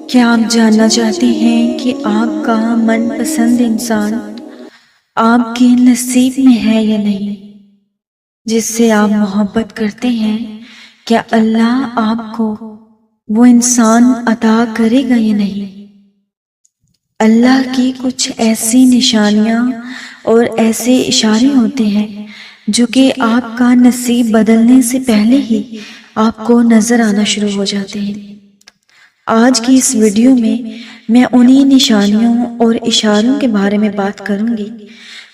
کیا آپ جاننا چاہتے ہیں کہ آپ کا من پسند انسان آپ کے نصیب میں ہے یا نہیں؟ جس سے آپ محبت کرتے ہیں، کیا اللہ آپ کو وہ انسان عطا کرے گا یا نہیں؟ اللہ کی کچھ ایسی نشانیاں اور ایسے اشارے ہوتے ہیں جو کہ آپ کا نصیب بدلنے سے پہلے ہی آپ کو نظر آنا شروع ہو جاتے ہیں۔ آج کی اس ویڈیو میں انہی نشانیوں اور اشاروں کے بارے میں بات کروں گی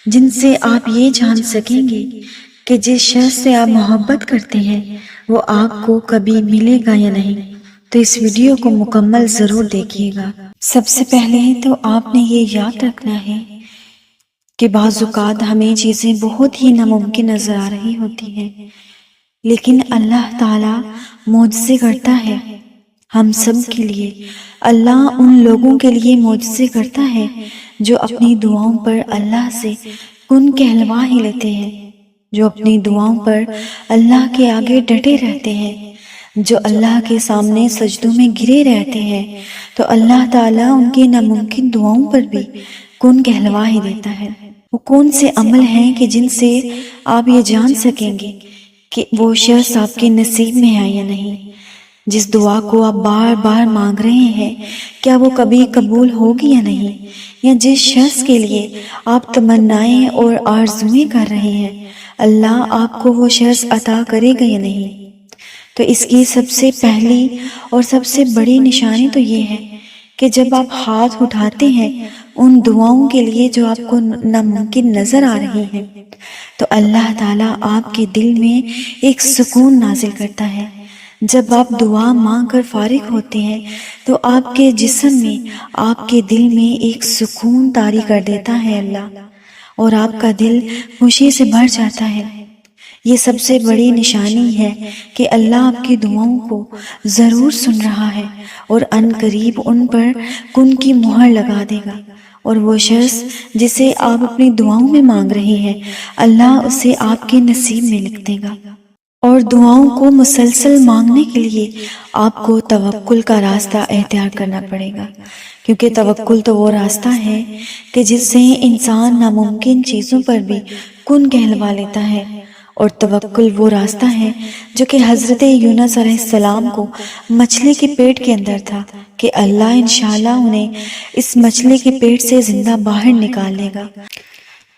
جن سے آپ یہ جان سکیں گے کہ جس شخص سے آپ محبت کرتے ہیں وہ آپ کو کبھی ملے گا یا نہیں۔ تو اس ویڈیو کو مکمل ضرور دیکھیے گا۔ سب سے پہلے تو آپ نے یہ یاد رکھنا ہے کہ بعض اوقات ہمیں چیزیں بہت ہی ناممکن نظر آ رہی ہوتی ہیں، لیکن اللہ تعالیٰ معجزے کرتا ہے ہم سب کے لیے۔ اللہ ان لوگوں کے لیے معجزے کرتا ہے جو اپنی دعاؤں پر اللہ سے کن کہلوا ہی لیتے ہیں، جو اپنی دعاؤں پر اللہ کے آگے ڈٹے رہتے ہیں، جو اللہ کے سامنے سجدوں میں گرے رہتے ہیں، تو اللہ تعالیٰ ان کی ناممکن دعاؤں پر بھی کن کہلوا ہی دیتا ہے۔ وہ کون سے عمل ہیں کہ جن سے آپ یہ جان سکیں گے کہ وہ شخص آپ کے نصیب میں ہے یا نہیں؟ جس دعا کو آپ بار بار مانگ رہے ہیں، کیا وہ کبھی قبول ہوگی یا نہیں؟ یا جس شخص کے لیے آپ تمنائیں اور آرزویں کر رہے ہیں، اللہ آپ کو وہ شخص عطا کرے گا یا نہیں؟ تو اس کی سب سے پہلی اور سب سے بڑی نشانی تو یہ ہے کہ جب آپ ہاتھ اٹھاتے ہیں ان دعاؤں کے لیے جو آپ کو ناممکن نظر آ رہی ہیں، تو اللہ تعالیٰ آپ کے دل میں ایک سکون نازل کرتا ہے۔ جب آپ دعا مانگ کر فارغ ہوتے ہیں تو آپ کے جسم میں، آپ کے دل میں ایک سکون طاری کر دیتا ہے اللہ، اور آپ کا دل خوشی سے بھر جاتا ہے۔ یہ سب سے بڑی نشانی ہے کہ اللہ آپ کی دعاؤں کو ضرور سن رہا ہے اور ان قریب ان پر کن کی مہر لگا دے گا، اور وہ شخص جسے آپ اپنی دعاؤں میں مانگ رہے ہیں، اللہ اسے آپ کے نصیب میں لکھ دے گا۔ اور دعاؤں کو مسلسل مانگنے کے لیے آپ کو توکل کا راستہ اختیار کرنا پڑے گا، کیونکہ توکل تو وہ راستہ ہے کہ جس سے انسان ناممکن چیزوں پر بھی کن کہلوا لیتا ہے، اور توکل وہ راستہ ہے جو کہ حضرت یونس علیہ السلام کو مچھلی کے پیٹ کے اندر تھا کہ اللہ انشاءاللہ انہیں اس مچھلی کے پیٹ سے زندہ باہر نکال لے گا۔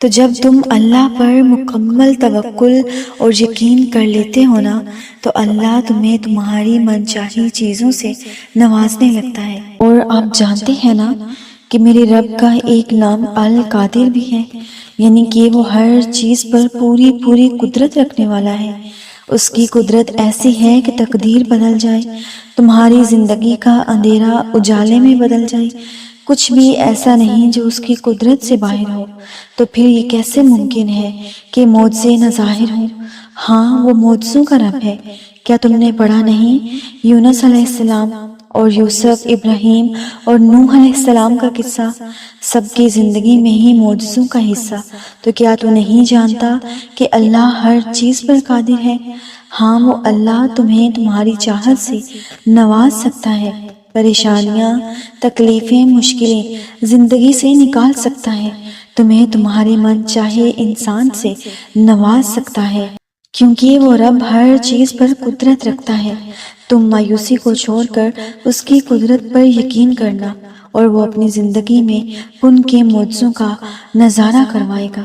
تو جب تم اللہ پر مکمل توکل اور یقین کر لیتے ہو نا، تو اللہ تمہیں تمہاری من چاہی چیزوں سے نوازنے لگتا ہے۔ اور آپ جانتے ہیں نا کہ میرے رب کا ایک نام القادر بھی ہے، یعنی کہ وہ ہر چیز پر پوری قدرت رکھنے والا ہے۔ اس کی قدرت ایسی ہے کہ تقدیر بدل جائے، تمہاری زندگی کا اندھیرا اجالے میں بدل جائے، کچھ بھی ایسا نہیں جو اس کی قدرت سے باہر ہو۔ تو پھر یہ کیسے ممکن ہے کہ معجزے نہ ظاہر ہوں؟ ہاں، وہ معجزوں کا رب ہے۔ کیا تم نے پڑھا نہیں یونس علیہ السلام اور یوسف، ابراہیم اور نوح علیہ السلام کا قصہ؟ سب کی زندگی میں ہی معجزوں کا حصہ۔ تو کیا تو نہیں جانتا کہ اللہ ہر چیز پر قادر ہے؟ ہاں، وہ اللہ تمہیں تمہاری چاہت سے نواز سکتا ہے، پریشانیاں، تکلیفیں، مشکلیں زندگی سے نکال سکتا ہے، تمہیں تمہارے من چاہے انسان سے نواز سکتا ہے، کیونکہ وہ رب ہر چیز پر قدرت رکھتا ہے۔ تم مایوسی کو چھوڑ کر اس کی قدرت پر یقین کرنا، اور وہ اپنی زندگی میں کن کے معجزوں کا نظارہ کروائے گا۔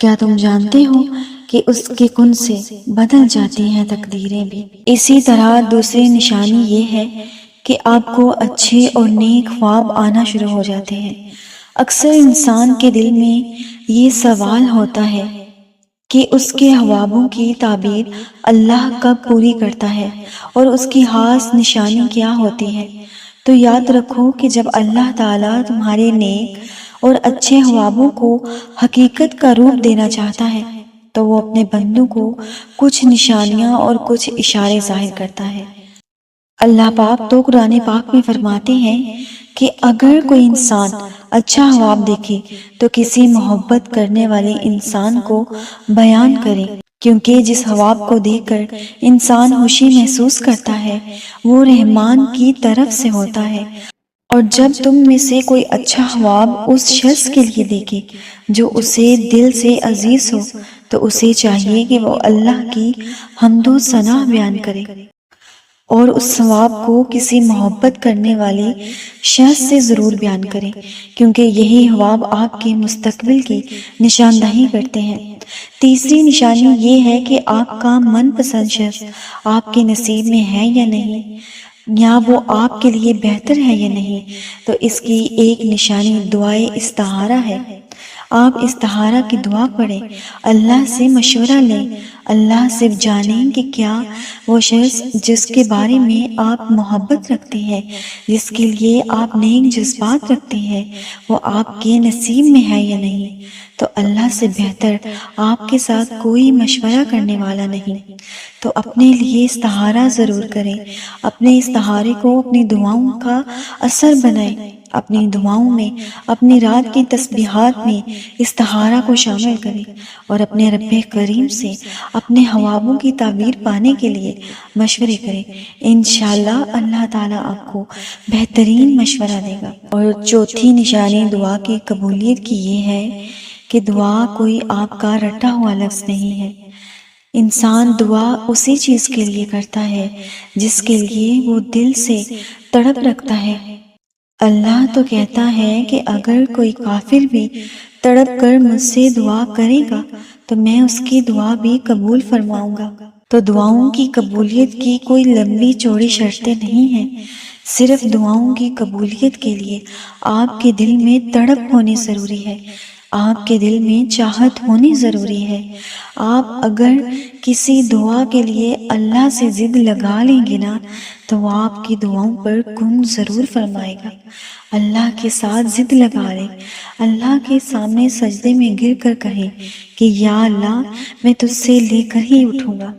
کیا تم جانتے ہو کہ اس کے کن سے بدل جاتی ہیں تقدیریں بھی؟ اسی طرح دوسری نشانی یہ ہے کہ آپ کو اچھے اور نیک خواب آنا شروع ہو جاتے ہیں۔ اکثر انسان کے دل میں یہ سوال ہوتا ہے کہ اس کے خوابوں کی تعبیر اللہ کب پوری کرتا ہے، اور اس کی خاص نشانی کیا ہوتی ہے؟ تو یاد رکھو کہ جب اللہ تعالیٰ تمہارے نیک اور اچھے خوابوں کو حقیقت کا روپ دینا چاہتا ہے تو وہ اپنے بندوں کو کچھ نشانیاں اور کچھ اشارے ظاہر کرتا ہے۔ اللہ پاک تو قرآن پاک میں فرماتے ہیں کہ اگر کوئی انسان اچھا خواب دیکھے تو کسی محبت کرنے والے انسان کو بیان کرے کیونکہ جس خواب کو دیکھ کر انسان خوشی محسوس کرتا ہے وہ رحمان کی طرف سے ہوتا ہے، اور جب تم میں سے کوئی اچھا خواب اس شخص کے لیے دیکھے جو اسے دل سے عزیز ہو تو اسے چاہیے کہ وہ اللہ کی حمد و ثنا بیان کرے اور اس ثواب کو کسی محبت کرنے والے شخص سے ضرور بیان کریں، کیونکہ یہی خواب آپ کے مستقبل کی نشاندہی کرتے ہیں۔ تیسری نشانی یہ ہے کہ آپ کا من پسند شخص آپ کے نصیب میں ہے یا نہیں، یا وہ آپ کے لیے بہتر ہے یا نہیں۔ تو اس کی ایک نشانی دعائے استخارہ ہے۔ آپ استخارہ کی دعا پڑھیں، اللہ سے مشورہ لیں، اللہ سے جانیں کہ کیا وہ شخص جس کے بارے میں آپ محبت رکھتے ہیں، جس کے لیے آپ نیک جذبات رکھتے ہیں، وہ آپ کے نصیب میں ہے یا نہیں۔ تو اللہ سے بہتر آپ کے ساتھ کوئی مشورہ کرنے والا نہیں۔ تو اپنے لیے استخارہ ضرور کریں، اپنے استخارے کو اپنی دعاؤں کا اثر بنائیں، اپنی دعاؤں میں، اپنی رات کی تسبیحات میں استخارہ کو شامل کریں اور اپنے رب کریم سے اپنے خوابوں کی تعبیر پانے کے لیے مشورے کریں۔ انشاءاللہ اللہ تعالیٰ آپ کو بہترین مشورہ دے گا۔ اور چوتھی نشانی دعا کی قبولیت کی یہ ہے کہ دعا کوئی آپ کا رٹا ہوا لفظ نہیں ہے۔ انسان دعا اسی چیز کے لیے کرتا ہے جس کے لیے وہ دل سے تڑپ رکھتا ہے۔ اللہ تو کہتا ہے کہ اگر کوئی کافر بھی تڑپ کر مجھ سے دعا کرے گا تو میں اس کی دعا بھی قبول فرماؤں گا۔ تو دعاؤں کی قبولیت کی کوئی لمبی چوڑی شرطیں نہیں ہیں، صرف دعاؤں کی قبولیت کے لیے آپ کے دل میں تڑپ ہونی ضروری ہے، آپ کے دل میں چاہت ہونی ضروری ہے۔ آپ اگر کسی دعا کے لیے اللہ سے ضد لگا لیں گے نا تو وہ آپ کی دعاؤں پر کن ضرور فرمائے گا۔ اللہ کے ساتھ ضد لگا لیں، اللہ کے سامنے سجدے میں گر کر کہیں کہ یا اللہ میں تجھ سے لے کر ہی اٹھوں گا،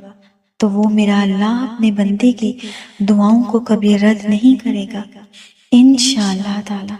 تو وہ میرا اللہ اپنے بندے کی دعاؤں کو کبھی رد نہیں کرے گا انشاءاللہ تعالی۔